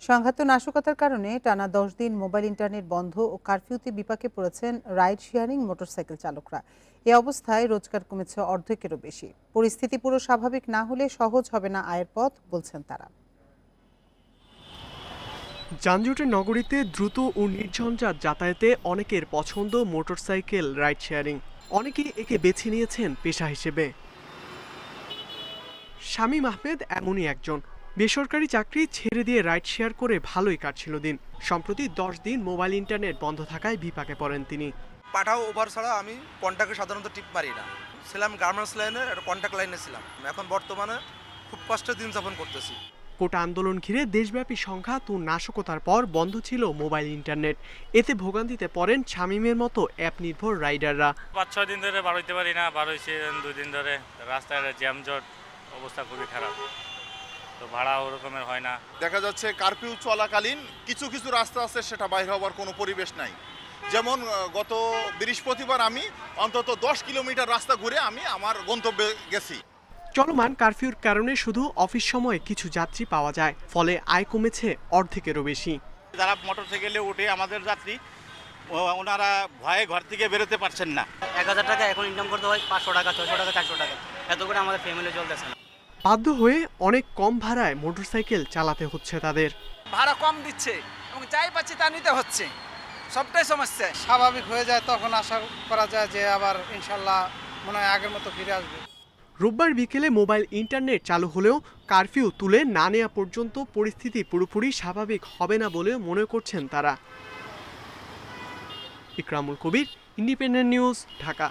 সংঘাত নাশকতার কারণে টানা 10 দিন মোবাইল ইন্টারনেট বন্ধ ও কারফিউতে বিপাকে পড়েছেন রাইড শেয়ারিং মোটরসাইকেল চালকরা। এ অবস্থায় রোজগার কমেছে অর্ধেকেরও বেশি। পরিস্থিতি পুরো স্বাভাবিক না হলে সহজ হবে না আয়ের পথ, বলছেন তারা। যানজটের নগরীতে দ্রুত ও নির্ঝঞ্ঝাট যাতায়াতে অনেকের পছন্দ মোটরসাইকেল রাইড শেয়ারিং। অনেকেই একে বেছে নিয়েছেন পেশা হিসেবে। শামীম আহমেদ এমনই একজন। বেসরকারি চাকরি ছেড়ে দিয়ে রাইড শেয়ার করে ভালোই কাটছিল দিন। সম্প্রতি 10 দিন মোবাইল ইন্টারনেট বন্ধ থাকায় বিপাকে পড়েন তিনি। পাঠাও ওভার ছাড়া আমি কন্ট্যাক্টে সাধারণত টিপ মারি না। ছিলাম গার্মেন্টস লাইনের, একটা কন্ট্যাক্ট লাইনে ছিলাম। এখন বর্তমানে খুব কষ্টে দিন যাপন করতেছি। কোটা আন্দোলন ঘিরে দেশব্যাপী সংঘাত ও নাশকতার পর বন্ধ ছিল মোবাইল ইন্টারনেট। এতে ভোগান্তিতে পড়েন শামীমের মতো অ্যাপ নির্ভর রাইডাররা। 5-6 দিন ধরে বার হইতে পারি না, বার হয়েছি 2 দিন ধরে। রাস্তায় জ্যামজট, অবস্থা খুবই খারাপ, তো ভাড়া ওরকমের হয় না। দেখা যাচ্ছে কারফিউ চলাকালীন কিছু কিছু রাস্তা আছে সেটা বাইরে হওয়ার কোনো পরিবেশ নাই। যেমন গত বৃহস্পতিবার আমি অন্তত 10 কিলোমিটার রাস্তা ঘুরে আমি আমার গন্তব্যে গেছি। চলমান কারফিউর কারণে শুধু অফিস সময়ে কিছু যাত্রী পাওয়া যায়, ফলে আয় কমেছে অর্ধেকেরও বেশি। যারা মোটরসাইকেলে উঠে আমাদের যাত্রী, ওনারা ভয়ে ঘর থেকে বেরোতে পারছেন না। 1000 টাকা এখন ইনকাম করতে হয় 500 টাকা, 600 টাকা, 400 টাকা, এত করে আমাদের ফ্যামিলি চলতেছে না। বাধ্য হয়ে অনেক কম ভাড়ায় মোটরসাইকেল চালাতে হচ্ছে তাদের। ভাড়া কম দিচ্ছে এবং যাই পাচ্ছে তা নিতে হচ্ছে, সবটাই সমস্যা। স্বাভাবিক হয়ে যায় তখন আশা করা যায় যে আবার ইনশাল্লাহ মনে হয় আগের মতো ফিরে আসবে। রোববার বিকেলে মোবাইল ইন্টারনেট চালু হলেও কারফিউ তুলে না নেওয়া পর্যন্ত পরিস্থিতি পুরোপুরি স্বাভাবিক হবে না বলে মনে করছেন তারা। ইকরামুল কবির, ইন্ডিপেন্ডেন্ট নিউজ, ঢাকা।